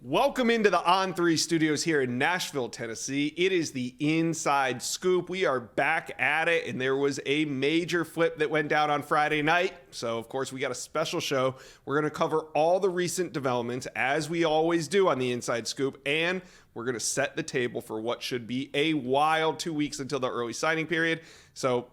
Welcome into the On3 studios here in Nashville, Tennessee. It is the Inside Scoop. We are back at it, and there was a major flip that went down on Friday night. So, of course, we got a special show. We're going to cover all the recent developments, as we always do on the Inside Scoop, and we're going to set the table for what should be a wild 2 weeks until the early signing period. So,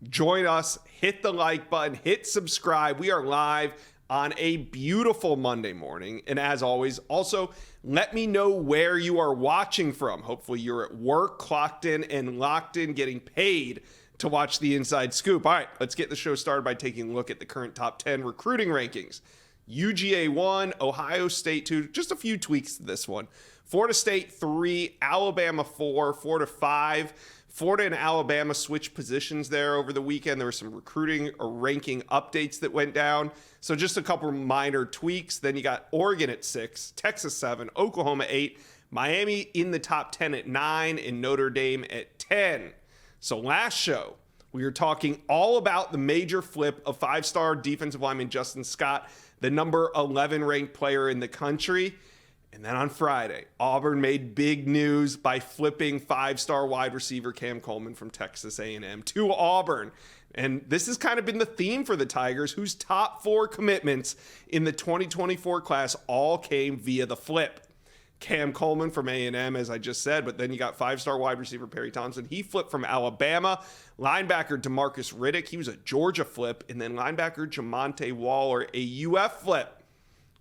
join us, hit the like button, hit subscribe. We are live on a beautiful Monday morning. And as always, also let me know where you are watching from. Hopefully you're at work, clocked in and locked in, getting paid to watch the Inside Scoop. All right, let's get the show started by taking a look at the current top 10 recruiting rankings. UGA 1, Ohio State 2, just a few tweaks to this one. Florida State 3, Alabama 4, Florida 5. Florida and Alabama switched positions there over the weekend. There were some recruiting or ranking updates that went down. So just a couple minor tweaks. Then you got Oregon at 6, Texas 7, Oklahoma 8, Miami in the top 10 at 9, and Notre Dame at 10. So last show, we were talking all about the major flip of five-star defensive lineman Justin Scott, the number 11 ranked player in the country. And then on Friday, Auburn made big news by flipping five-star wide receiver Cam Coleman from Texas A&M to Auburn. And this has kind of been the theme for the Tigers, whose top 4 commitments in the 2024 class all came via the flip. Cam Coleman from A&M, as I just said, but then you got five-star wide receiver Perry Thompson. He flipped from Alabama. Linebacker DeMarcus Riddick, he was a Georgia flip. And then linebacker Jamonte Waller, a UF flip.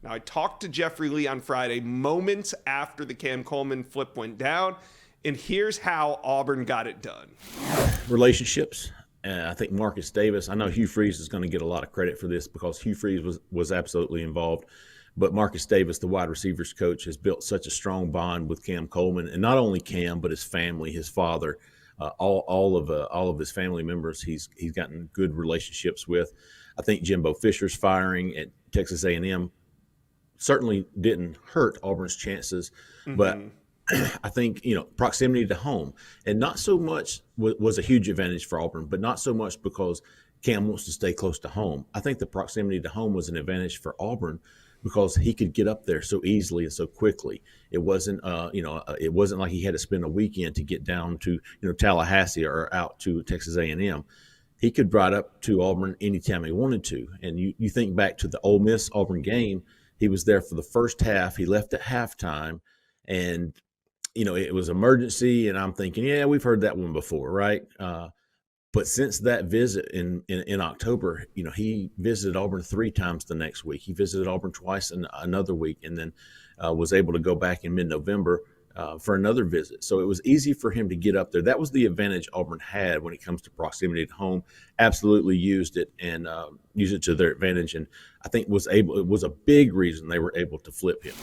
Now, I talked to Jeffrey Lee on Friday, moments after the Cam Coleman flip went down, and here's how Auburn got it done. Relationships. I think Marcus Davis, I know Hugh Freeze is going to get a lot of credit for this because Hugh Freeze was absolutely involved. But Marcus Davis, the wide receivers coach, has built such a strong bond with Cam Coleman, and not only Cam, but his family, his father, all of his family members. He's gotten good relationships with. I think Jimbo Fisher's firing at Texas A&M certainly didn't hurt Auburn's chances, but I think, proximity to home, and not so much was a huge advantage for Auburn, but not so much because Cam wants to stay close to home. I think the proximity to home was an advantage for Auburn because he could get up there so easily and so quickly. It wasn't, it wasn't like he had to spend a weekend to get down to, Tallahassee or out to Texas A&M. He could ride up to Auburn anytime he wanted to. And you think back to the Ole Miss Auburn game. He was there for the first half. He left at halftime, and it was emergency. And I'm thinking, yeah, we've heard that one before, right? But since that visit in October, he visited Auburn 3 times the next week. He visited Auburn twice in another week, and then was able to go back in mid-November for another visit. So it was easy for him to get up there. That was the advantage Auburn had when it comes to proximity to home. Absolutely used it and used it to their advantage. And I think it was a big reason they were able to flip him.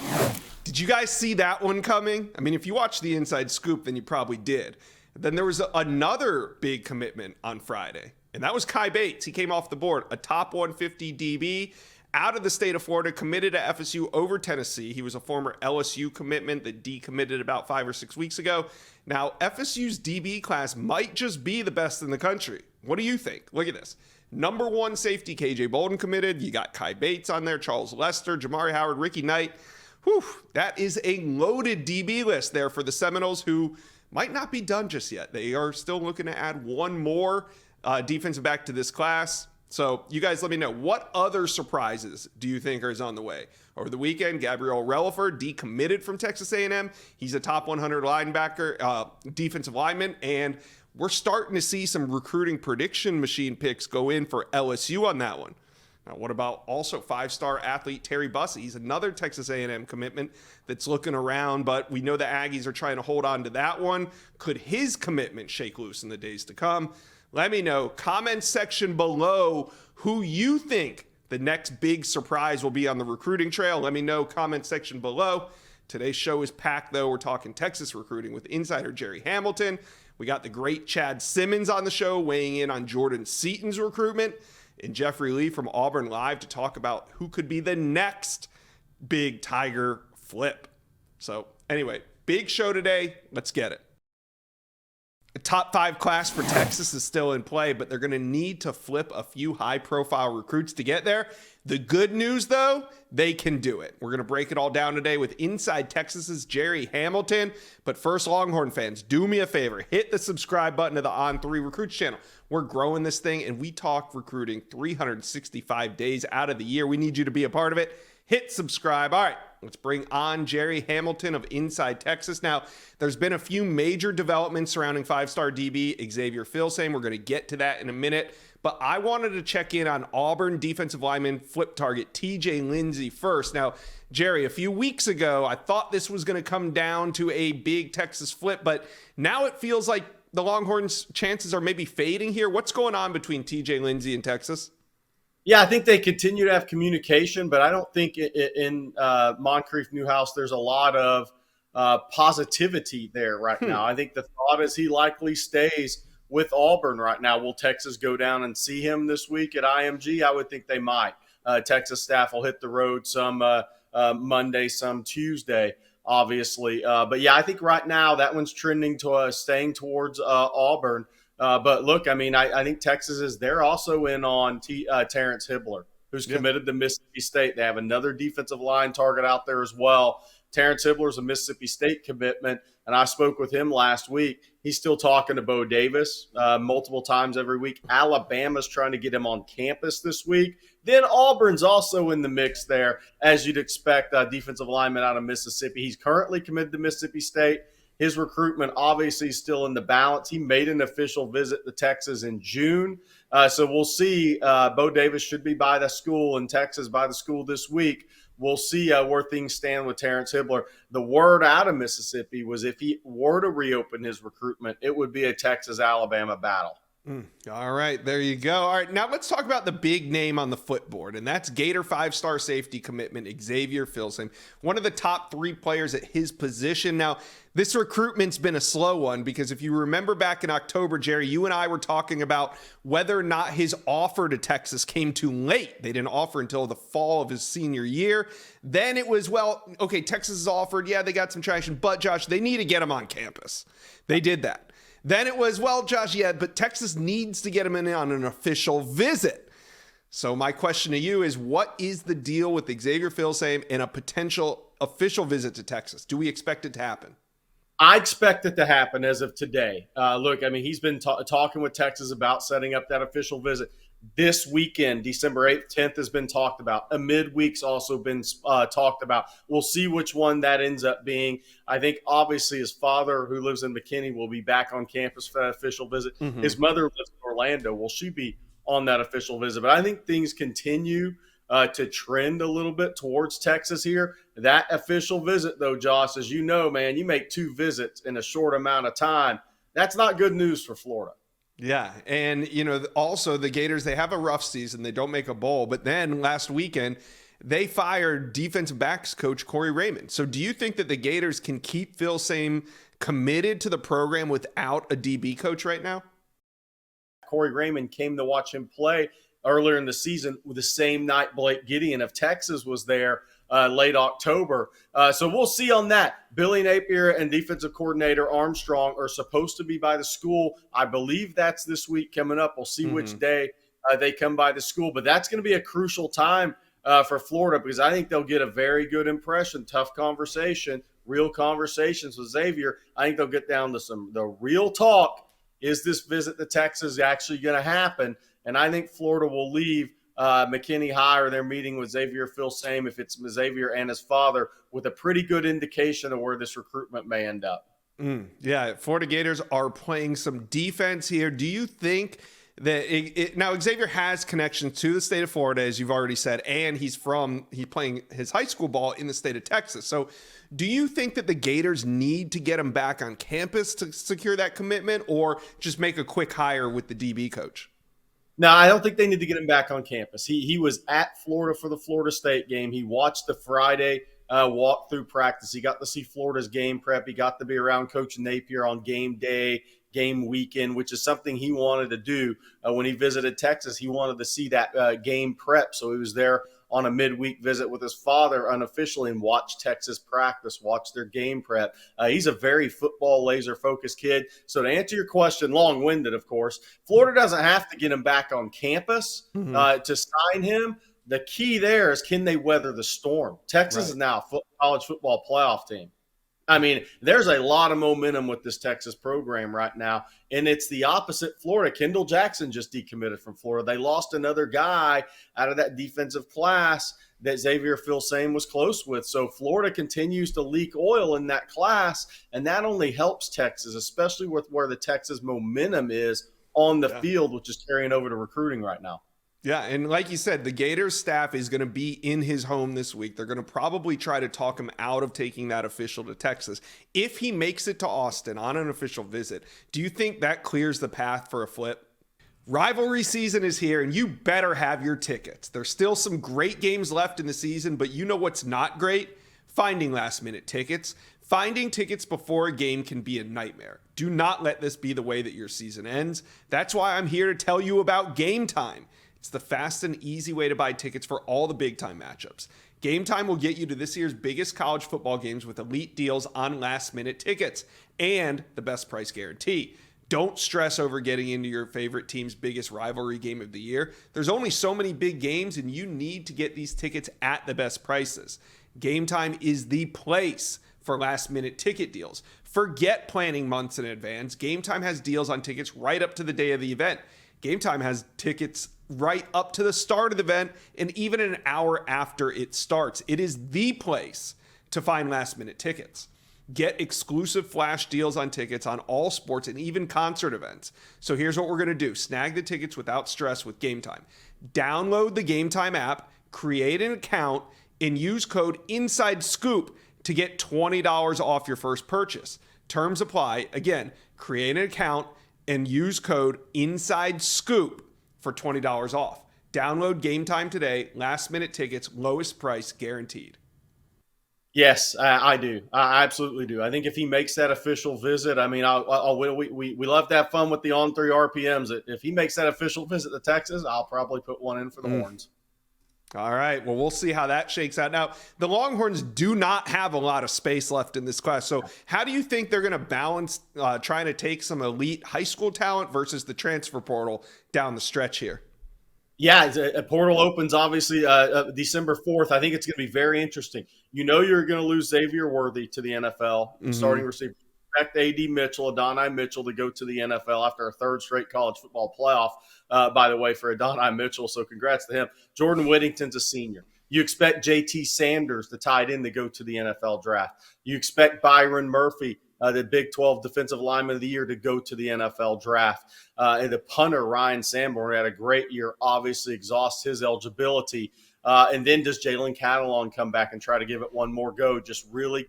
Did you guys see that one coming? I mean, if you watched the Inside Scoop, then you probably did. Then there was another big commitment on Friday, and that was Kai Bates. He came off the board, a top 150 DB out of the state of Florida, committed to FSU over Tennessee. He was a former LSU commitment that decommitted about 5 or 6 weeks ago. Now, FSU's DB class might just be the best in the country. What do you think? Look at this. Number 1 safety, KJ Bolden committed. You got Kai Bates on there, Charles Lester, Jamari Howard, Ricky Knight. Whew, that is a loaded DB list there for the Seminoles, who might not be done just yet. They are still looking to add one more defensive back to this class. So you guys let me know, what other surprises do you think is on the way? Over the weekend, Gabriel Relaford decommitted from Texas A&M. He's a top 100 linebacker, defensive lineman, and we're starting to see some recruiting prediction machine picks go in for LSU on that one. Now, what about also 5-star athlete Terry Bussey? He's another Texas A&M commitment that's looking around, but we know the Aggies are trying to hold on to that one. Could his commitment shake loose in the days to come? Let me know. Comment section below who you think the next big surprise will be on the recruiting trail. Let me know. Comment section below. Today's show is packed, though. We're talking Texas recruiting with insider Gerry Hamilton. We got the great Chad Simmons on the show weighing in on Jordan Seaton's recruitment, and Jeffrey Lee from Auburn Live to talk about who could be the next big Tiger flip. So anyway, big show today. Let's get it. A top 5 class for Texas is still in play, but they're going to need to flip a few high-profile recruits to get there. The good news, though, they can do it. We're going to break it all down today with Inside Texas's Gerry Hamilton. But first, Longhorn fans, do me a favor. Hit the subscribe button to the On3 Recruits channel. We're growing this thing, and we talk recruiting 365 days out of the year. We need you to be a part of it. Hit subscribe. All right, let's bring on Gerry Hamilton of Inside Texas. Now, there's been a few major developments surrounding five-star DB Xavier Filsaime. We're going to get to that in a minute. But I wanted to check in on Auburn defensive lineman flip target TJ Lindsey first. Now, Gerry, a few weeks ago, I thought this was going to come down to a big Texas flip, but now it feels like the Longhorns' chances are maybe fading here. What's going on between TJ Lindsey and Texas? Yeah, I think they continue to have communication, but I don't think in Moncrief Newhouse there's a lot of positivity there right now. I think the thought is he likely stays with Auburn right now. Will Texas go down and see him this week at IMG? I would think they might. Texas staff will hit the road some Monday, some Tuesday, obviously. But yeah, I think right now that one's trending to staying towards Auburn. But look, I mean, I think Texas is they're also in on Terrence Hibbler, who's committed to Mississippi State. They have another defensive line target out there as well. Terrence Hibbler is a Mississippi State commitment, and I spoke with him last week. He's still talking to Bo Davis multiple times every week. Alabama's trying to get him on campus this week. Then Auburn's also in the mix there, as you'd expect, defensive lineman out of Mississippi. He's currently committed to Mississippi State. His recruitment obviously is still in the balance. He made an official visit to Texas in June. So we'll see. Bo Davis should be by the school in Texas by the school this week. We'll see where things stand with Terrence Hibbler. The word out of Mississippi was if he were to reopen his recruitment, it would be a Texas-Alabama battle. All right, there you go. All right, now let's talk about the big name on the footboard, and that's Gator five-star safety commitment Xavier Filsaime, one of the top 3 players at his position. Now, this recruitment's been a slow one because if you remember back in October, Gerry, you and I were talking about whether or not his offer to Texas came too late. They didn't offer until the fall of his senior year. Then it was, well, okay, Texas has offered. Yeah, they got some traction, but Josh, they need to get him on campus. They did that. Then it was, well, Josh, yeah, but Texas needs to get him in on an official visit. So my question to you is, what is the deal with Xavier Filsaime and a potential official visit to Texas? Do we expect it to happen? I expect it to happen as of today. Look, I mean, he's been talking with Texas about setting up that official visit. This weekend, December 8th, 10th has been talked about. A midweek's also been talked about. We'll see which one that ends up being. I think obviously his father, who lives in McKinney, will be back on campus for that official visit. His mother lives in Orlando. Will she be on that official visit? But I think things continue to trend a little bit towards Texas here. That official visit, though, Josh, as you know, man, you make 2 visits in a short amount of time. That's not good news for Florida. Yeah, and, you know, also the Gators, they have a rough season. They don't make a bowl. But then last weekend, they fired defensive backs coach Corey Raymond. So do you think that the Gators can keep Filsaime committed to the program without a DB coach right now? Corey Raymond came to watch him play earlier in the season with the same night Blake Gideon of Texas was there late October. So we'll see on that. Billy Napier and defensive coordinator Armstrong are supposed to be by the school. I believe that's this week coming up. We'll see which day they come by the school. But that's going to be a crucial time for Florida because I think they'll get a very good impression, tough conversation, real conversations with Xavier. I think they'll get down to the real talk. Is this visit to Texas actually going to happen? And I think Florida will leave McKinney High or their meeting with Xavier Filsaime, if it's Xavier and his father, with a pretty good indication of where this recruitment may end up. Yeah, Florida Gators are playing some defense here. Do you think that now Xavier has connections to the state of Florida, as you've already said, and he's playing his high school ball in the state of Texas. So do you think that the Gators need to get him back on campus to secure that commitment or just make a quick hire with the DB coach? No, I don't think they need to get him back on campus. He was at Florida for the Florida State game. He watched the Friday walk-through practice. He got to see Florida's game prep. He got to be around Coach Napier on game day, game weekend, which is something he wanted to do. When he visited Texas, he wanted to see that game prep. So he was there on a midweek visit with his father unofficially and watch Texas practice, watch their game prep. He's a very football laser-focused kid. So to answer your question, long-winded, of course, Florida doesn't have to get him back on campus to sign him, The key there is, can they weather the storm? Texas is now a college football playoff team. I mean, there's a lot of momentum with this Texas program right now, and it's the opposite Florida. Kendall Jackson just decommitted from Florida. They lost another guy out of that defensive class that Xavier Filsaime was close with. So Florida continues to leak oil in that class, and that only helps Texas, especially with where the Texas momentum is on the field, which is carrying over to recruiting right now. Yeah, and like you said, the Gators staff is going to be in his home this week. They're going to probably try to talk him out of taking that official to Texas. If he makes it to Austin on an official visit, do you think that clears the path for a flip? Rivalry season is here, and you better have your tickets. There's still some great games left in the season, but you know what's not great? Finding last-minute tickets. Finding tickets before a game can be a nightmare. Do not let this be the way that your season ends. That's why I'm here to tell you about Game Time. It's the fast and easy way to buy tickets for all the big-time matchups. Game Time will get you to this year's biggest college football games with elite deals on last-minute tickets and the best price guarantee. Don't stress over getting into your favorite team's biggest rivalry game of the year. There's only so many big games, and you need to get these tickets at the best prices. Game Time is the place for last-minute ticket deals. Forget planning months in advance. Game Time has deals on tickets right up to the day of the event. Game Time has tickets right up to the start of the event and even an hour after it starts. It is the place to find last-minute tickets. Get exclusive flash deals on tickets on all sports and even concert events. So here's what we're going to do. Snag the tickets without stress with Game Time. Download the Game Time app, create an account, and use code INSIDESCOOP to get $20 off your first purchase. Terms apply. Again, create an account and use code INSIDESCOOP for $20 off. Download Game Time today. Last-minute tickets, lowest price guaranteed. Yes, I do. I absolutely do. I think if he makes that official visit, I mean, we love to have fun with the on 3 RPMs. If he makes that official visit to Texas, I'll probably put one in for the Horns. All right. Well, we'll see how that shakes out. Now, the Longhorns do not have a lot of space left in this class. So how do you think they're going to balance trying to take some elite high school talent versus the transfer portal down the stretch here? Yeah, a portal opens obviously December 4th. I think it's going to be very interesting. You know you're going to lose Xavier Worthy to the NFL, starting receiver. Expect A.D. Mitchell, Adonai Mitchell to go to the NFL after a third straight college football playoff, by the way, for Adonai Mitchell. So congrats to him. Jordan Whittington's a senior. You expect J.T. Sanders, the tight end, to go to the NFL draft. You expect Byron Murphy, the Big 12 Defensive Lineman of the Year, to go to the NFL draft. And the punter, Ryan Sanborn, had a great year, obviously exhausts his eligibility. And then does Jalen Catalon come back and try to give it one more go? Just really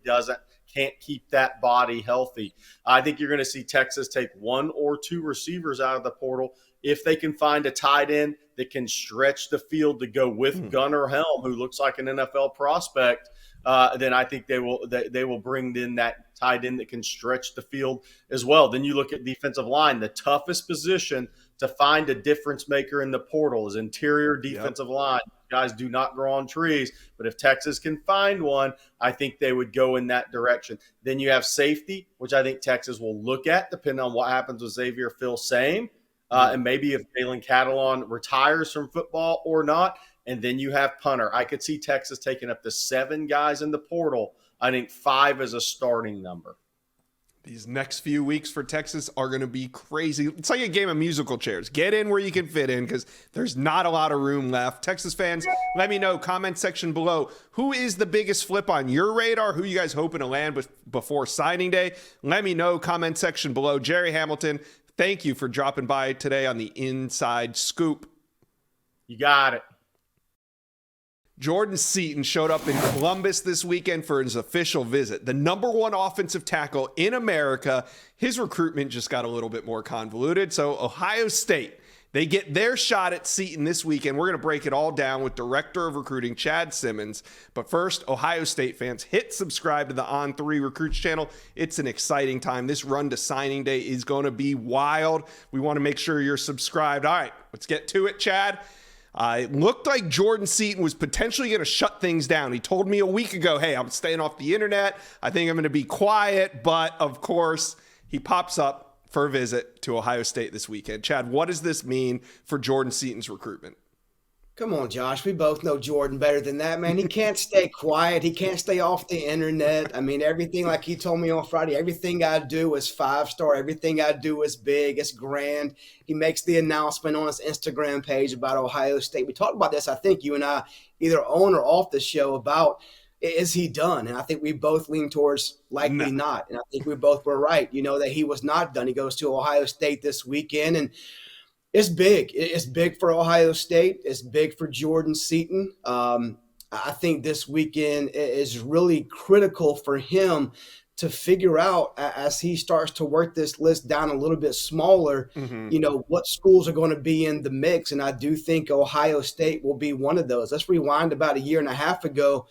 can't keep that body healthy. I think you're going to see Texas take one or two receivers out of the portal. If they can find a tight end that can stretch the field to go with Gunnar Helm, who looks like an NFL prospect, then I think they will bring in that tight end that can stretch the field as well. Then you look at defensive line. The toughest position to find a difference maker in the portal is interior defensive line. Guys do not grow on trees, but if Texas can find one, I think they would go in that direction. Then you have safety, which I think Texas will look at depending on what happens with Xavier Filsaime, and maybe if Jalen Catalon retires from football or not. And then you have punter. I could see Texas taking up to 7 guys in the portal. I think 5 is a starting number. These next few weeks for Texas are going to be crazy. It's like a game of musical chairs. Get in where you can fit in because there's not a lot of room left. Texas fans, let me know, comment section below. Who is the biggest flip on your radar? Who you guys hoping to land before signing day? Let me know, comment section below. Gerry Hamilton, thank you for dropping by today on the Inside Scoop. You got it. Jordan Seaton showed up in Columbus this weekend for his official visit. The #1 offensive tackle in America. His recruitment just got a little bit more convoluted. So Ohio State, they get their shot at Seaton this weekend. We're going to break it all down with Director of Recruiting Chad Simmons. But first, Ohio State fans, hit subscribe to the On3 Recruits channel. It's an exciting time. This run to signing day is going to be wild. We want to make sure you're subscribed. All right, let's get to it, Chad. It looked like Jordan Seaton was potentially going to shut things down. He told me a week ago, hey, I'm staying off the internet. I think I'm going to be quiet. But, of course, he pops up for a visit to Ohio State this weekend. Chad, what does this mean for Jordan Seaton's recruitment? Come on, Josh. We both know Jordan better than that, man. He can't stay quiet. He can't stay off the internet. I mean, everything, like he told me on Friday, everything I do is 5-star. Everything I do is big. It's grand. He makes the announcement on his Instagram page about Ohio State. We talked about this, I think, you and I, either on or off the show, about is he done? And I think we both lean towards likely not. And I think we both were right, that he was not done. He goes to Ohio State this weekend, and it's big. It's big for Ohio State. It's big for Jordan Seaton. I think this weekend is really critical for him to figure out, as he starts to work this list down a little bit smaller, what schools are going to be in the mix. And I do think Ohio State will be one of those. Let's rewind about a year and a half ago.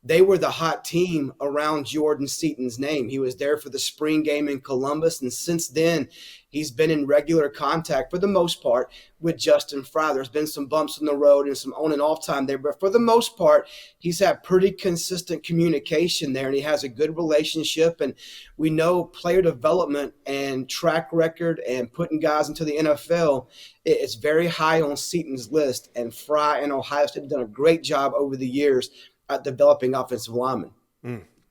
They were the hot team around Jordan Seaton's name. He was there for the spring game in Columbus, and since then, he's been in regular contact, for the most part, with Justin Fry. There's been some bumps in the road and some on and off time there, but for the most part, he's had pretty consistent communication there, and he has a good relationship. And we know player development and track record and putting guys into the NFL is very high on Seaton's list, and Fry and Ohio State have done a great job over the years at developing offensive linemen.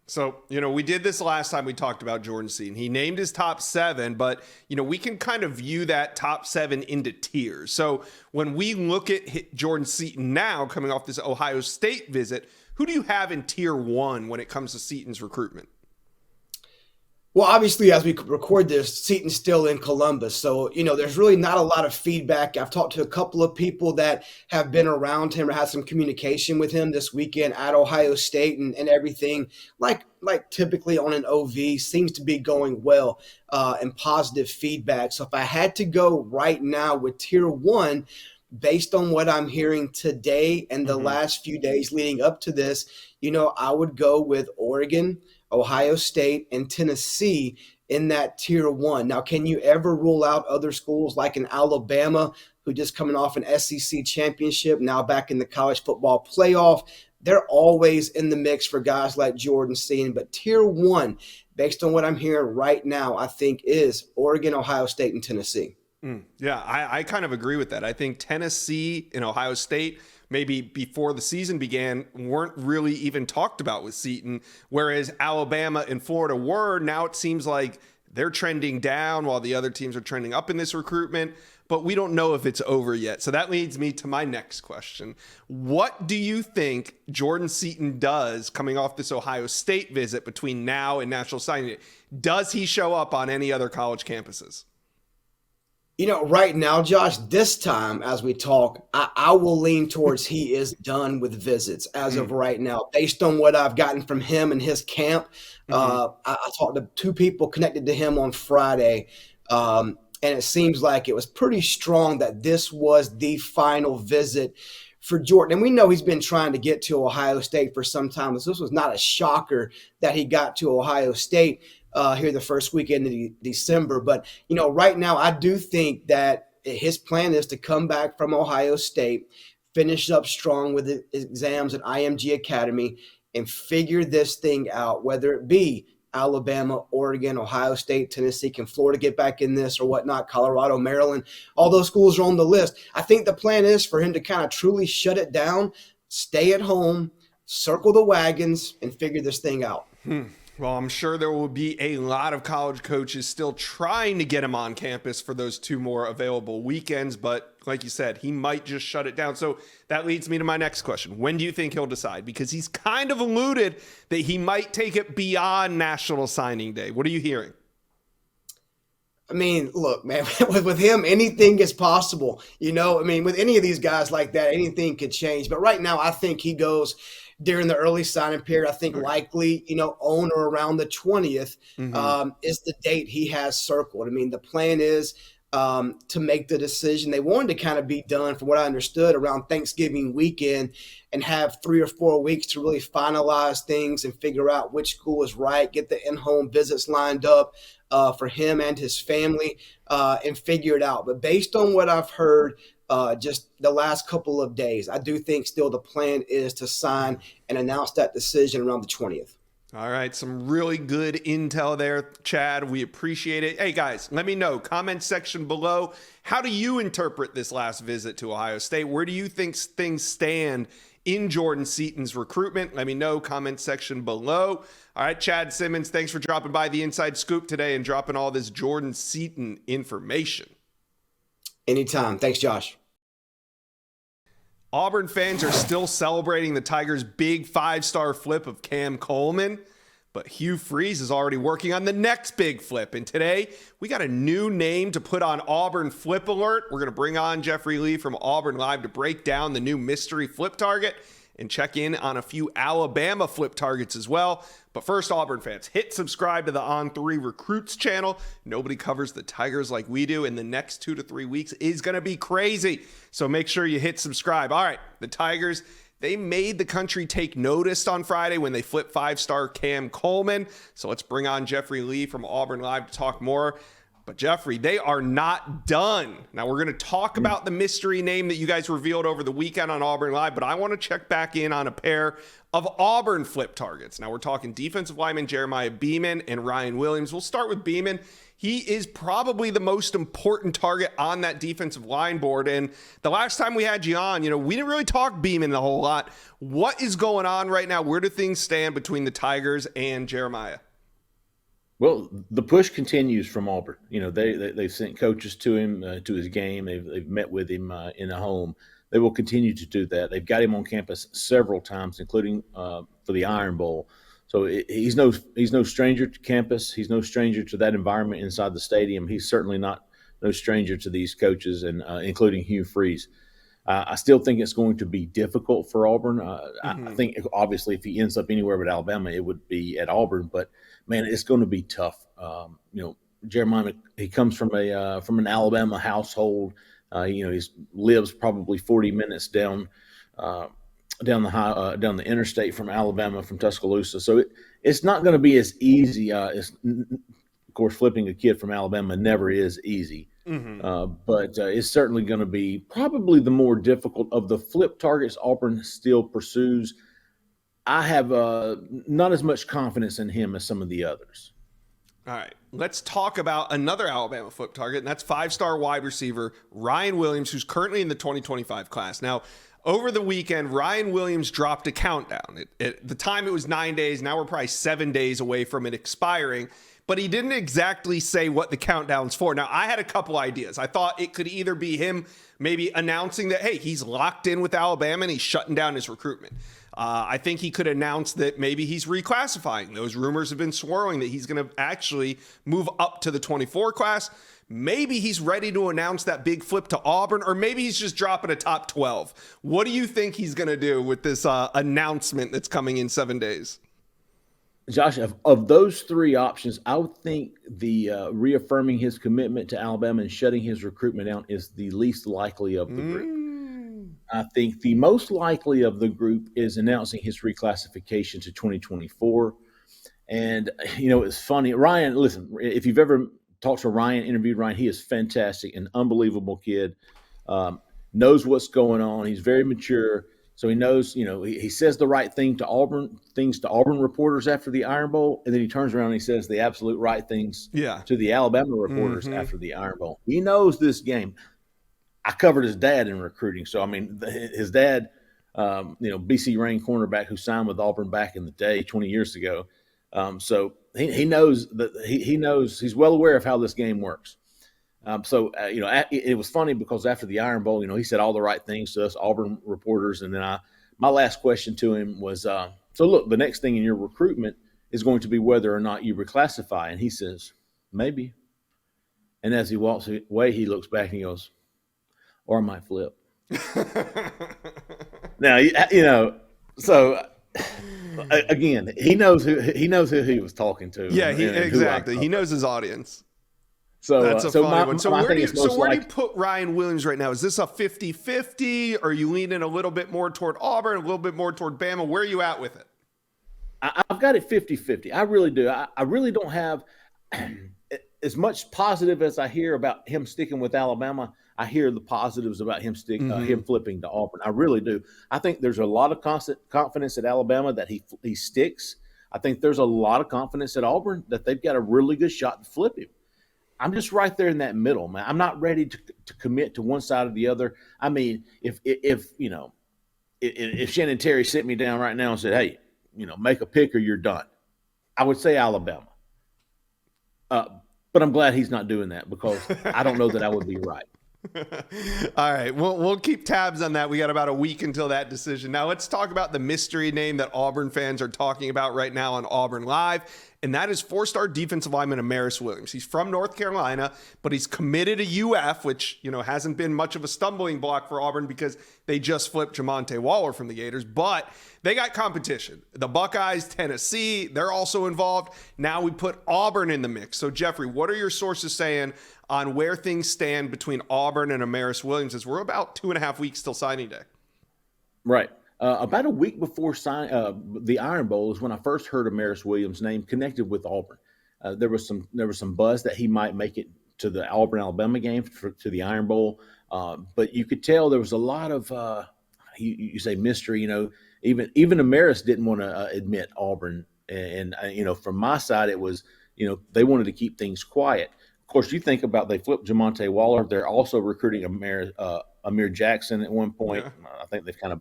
So, we did this last time we talked about Jordan Seaton. He named his top 7, but, we can kind of view that top 7 into tiers. So when we look at Jordan Seaton now coming off this Ohio State visit, who do you have in tier 1 when it comes to Seaton's recruitment? Well, obviously, as we record this, Seaton's still in Columbus. So, there's really not a lot of feedback. I've talked to a couple of people that have been around him or had some communication with him this weekend at Ohio State, and everything, like typically on an OV, seems to be going well, and positive feedback. So if I had to go right now with tier 1, based on what I'm hearing today and the last few days leading up to this, I would go with Oregon, Ohio State, and Tennessee in that tier 1. Now, can you ever rule out other schools like an Alabama, who just coming off an SEC championship, now back in the college football playoff? They're always in the mix for guys like Jordan Seaton. But tier 1, based on what I'm hearing right now, I think is Oregon, Ohio State, and Tennessee. Yeah, I kind of agree with that. I think Tennessee and Ohio State, maybe before the season began, weren't really even talked about with Seaton, whereas Alabama and Florida were. Now it seems like they're trending down while the other teams are trending up in this recruitment, but we don't know if it's over yet. So that leads me to my next question. What do you think Jordan Seaton does coming off this Ohio State visit between now and National Signing Day? Does he show up on any other college campuses? Right now, Josh, this time as we talk, I will lean towards he is done with visits as of right now, based on what I've gotten from him and his camp. I talked to 2 people connected to him on Friday, and it seems like it was pretty strong that this was the final visit for Jordan. And we know he's been trying to get to Ohio State for some time. So this was not a shocker that he got to Ohio State here the first weekend of December. But, right now I do think that his plan is to come back from Ohio State, finish up strong with the exams at IMG Academy, and figure this thing out, whether it be Alabama, Oregon, Ohio State, Tennessee. Can Florida get back in this or whatnot? Colorado, Maryland, all those schools are on the list. I think the plan is for him to kind of truly shut it down, stay at home, circle the wagons, and figure this thing out. Well, I'm sure there will be a lot of college coaches still trying to get him on campus for those 2 more available weekends. But like you said, he might just shut it down. So that leads me to my next question. When do you think he'll decide? Because he's kind of alluded that he might take it beyond National Signing Day. What are you hearing? I mean, look, man, with him, anything is possible. With any of these guys like that, anything could change. But right now, I think he goes during the early signing period. I think likely, on or around the 20th is the date he has circled. I mean, the plan is to make the decision. They wanted to kind of be done, from what I understood, around Thanksgiving weekend, and have 3 or 4 weeks to really finalize things and figure out which school is right, get the in-home visits lined up for him and his family, and figure it out. But based on what I've heard just the last couple of days, I do think still the plan is to sign and announce that decision around the 20th. All right, some really good intel there, Chad. We appreciate it. Hey, guys, let me know. Comment section below. How do you interpret this last visit to Ohio State? Where do you think things stand in Jordan Seaton's recruitment? Let me know. Comment section below. All right, Chad Simmons, thanks for dropping by the Inside Scoop today and dropping all this Jordan Seaton information. Anytime. Thanks, Josh. Auburn fans are still celebrating the Tigers' big 5-star flip of Cam Coleman, but Hugh Freeze is already working on the next big flip. And today, we got a new name to put on Auburn Flip Alert. We're going to bring on Jeffrey Lee from Auburn Live to break down the new mystery flip target and check in on a few Alabama flip targets as well. But first, Auburn fans, hit subscribe to the On3 Recruits channel. Nobody covers the Tigers like we do, and the next 2 to 3 weeks is going to be crazy. So make sure you hit subscribe. All right, the Tigers, they made the country take notice on Friday when they flipped 5-star Cam Coleman. So let's bring on Jeffrey Lee from Auburn Live to talk more. But Jeffrey, they are not done. Now we're going to talk about the mystery name that you guys revealed over the weekend on Auburn Live, but I want to check back in on a pair of Auburn flip targets. Now we're talking defensive lineman Jeremiah Beeman and Ryan Williams. We'll start with Beeman. He is probably the most important target on that defensive line board. And the last time we had you on, we didn't really talk Beeman a whole lot. What is going on right now? Where do things stand between the Tigers and Jeremiah? Well, the push continues from Auburn. They've sent coaches to him, to his game. They've met with him in a home. They will continue to do that. They've got him on campus several times, including for the Iron Bowl. So he's no stranger to campus. He's no stranger to that environment inside the stadium. He's certainly no stranger to these coaches, and including Hugh Freeze. I still think it's going to be difficult for Auburn. I think, obviously, if he ends up anywhere but Alabama, it would be at Auburn. But, man, it's going to be tough. Jeremiah, he comes from an Alabama household. He lives probably 40 minutes down the interstate from Alabama, from Tuscaloosa. So it's not going to be as easy. Of course, flipping a kid from Alabama never is easy. But it's certainly going to be probably the more difficult of the flip targets Auburn still pursues. I have not as much confidence in him as some of the others. All right, let's talk about another Alabama flip target, and that's 5-star wide receiver Ryan Williams, who's currently in the 2025 class. Now, over the weekend, Ryan Williams dropped a countdown. At the time, it was 9 days. Now we're probably 7 days away from it expiring. But he didn't exactly say what the countdown's for. Now, I had a couple ideas. I thought it could either be him maybe announcing that, hey, he's locked in with Alabama and he's shutting down his recruitment. I think he could announce that maybe he's reclassifying. Those rumors have been swirling that he's going to actually move up to the 24 class. Maybe he's ready to announce that big flip to Auburn, or maybe he's just dropping a top 12. What do you think he's going to do with this announcement that's coming in 7 days? Josh, of those three options, I would think the reaffirming his commitment to Alabama and shutting his recruitment down is the least likely of the group. I think the most likely of the group is announcing his reclassification to 2024. And, it's funny. Ryan, listen, if you've ever talked to Ryan, interviewed Ryan, he is fantastic, an unbelievable kid, knows what's going on. He's very mature. So he knows, he says the right things to Auburn reporters after the Iron Bowl, and then he turns around and he says the absolute right things to the Alabama reporters after the Iron Bowl. He knows this game. I covered his dad in recruiting. So, his dad, BC Rain cornerback who signed with Auburn back in the day, 20 years ago. So he knows that he knows, he's well aware of how this game works. It was funny because after the Iron Bowl, he said all the right things to us Auburn reporters. And then my last question to him was, so look, the next thing in your recruitment is going to be whether or not you reclassify. And he says, maybe. And as he walks away, he looks back and he goes, or I might flip. Now, so again, he knows who he was talking to. Yeah, exactly. He knows his audience. So that's a funny one. So where do you put Ryan Williams right now? Is this a 50-50? Are you leaning a little bit more toward Auburn, a little bit more toward Bama? Where are you at with it? I've got it 50-50. I really do. I really don't have as much positive as I hear about him sticking with Alabama. I hear the positives about him him flipping to Auburn. I really do. I think there's a lot of confidence at Alabama that he sticks. I think there's a lot of confidence at Auburn that they've got a really good shot to flip him. I'm just right there in that middle, man. I'm not ready to commit to one side or the other. I mean, if Shannon Terry sent me down right now and said, hey, make a pick or you're done, I would say Alabama. But I'm glad he's not doing that because I don't know that I would be right. All right, we'll keep tabs on that. We got about a week until that decision. Now let's talk about the mystery name that Auburn fans are talking about right now on Auburn Live, and that is four-star defensive lineman Amaris Williams. He's from North Carolina, but he's committed to UF, which hasn't been much of a stumbling block for Auburn because they just flipped Jamonte Waller from the Gators, but they got competition. The Buckeyes, Tennessee, they're also involved. Now we put Auburn in the mix. So Jeffrey, what are your sources saying on where things stand between Auburn and Amaris Williams as we're about 2.5 weeks till signing day? Right. About a week before the Iron Bowl is when I first heard Amaris Williams' name connected with Auburn. There was some buzz that he might make it to the Auburn-Alabama game to the Iron Bowl, but you could tell there was a lot of you say mystery. Even Amaris didn't want to admit Auburn, and from my side it was they wanted to keep things quiet. Of course, you think about they flipped Jamonte Waller. They're also recruiting Amir Jackson at one point. Yeah. I think they've kind of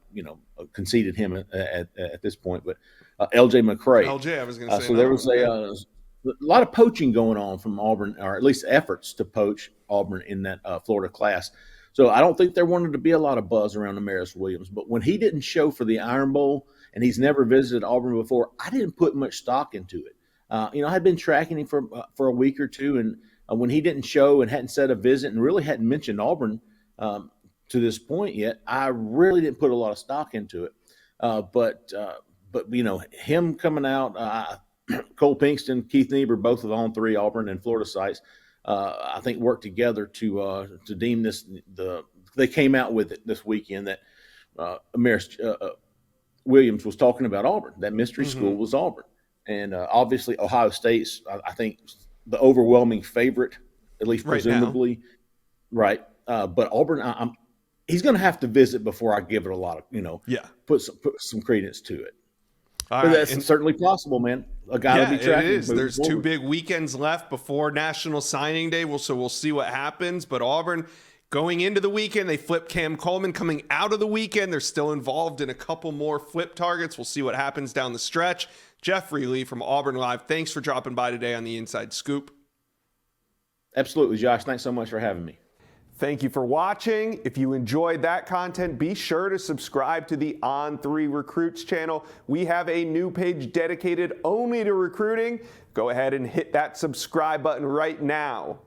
conceded him at this point. But LJ McCray. LJ, I was going to say. So there was a lot of poaching going on from Auburn, or at least efforts to poach Auburn in that Florida class. So I don't think there wanted to be a lot of buzz around Amaris Williams. But when he didn't show for the Iron Bowl and he's never visited Auburn before, I didn't put much stock into it. I had been tracking him for a week or two, and when he didn't show and hadn't said a visit and really hadn't mentioned Auburn to this point yet, I really didn't put a lot of stock into it. But him coming out, Cole Pinkston, Keith Niebuhr, both of on 3 Auburn and Florida sites, I think worked together to deem this they came out with it this weekend that Amaris Williams was talking about Auburn. That mystery school was Auburn, and obviously Ohio State's I think the overwhelming favorite, at least presumably, right? But Auburn, he's going to have to visit before I give it a lot of, put some credence to it. All but right. That's certainly possible, man. A guy to be tracking. It is. There's forward. 2 big weekends left before National Signing Day. So we'll see what happens. But Auburn, going into the weekend, they flipped Cam Coleman. Coming out of the weekend, they're still involved in a couple more flip targets. We'll see what happens down the stretch. Jeffrey Lee from Auburn Live, thanks for dropping by today on the Inside Scoop. Absolutely, Josh. Thanks so much for having me. Thank you for watching. If you enjoyed that content, be sure to subscribe to the On3 Recruits channel. We have a new page dedicated only to recruiting. Go ahead and hit that subscribe button right now.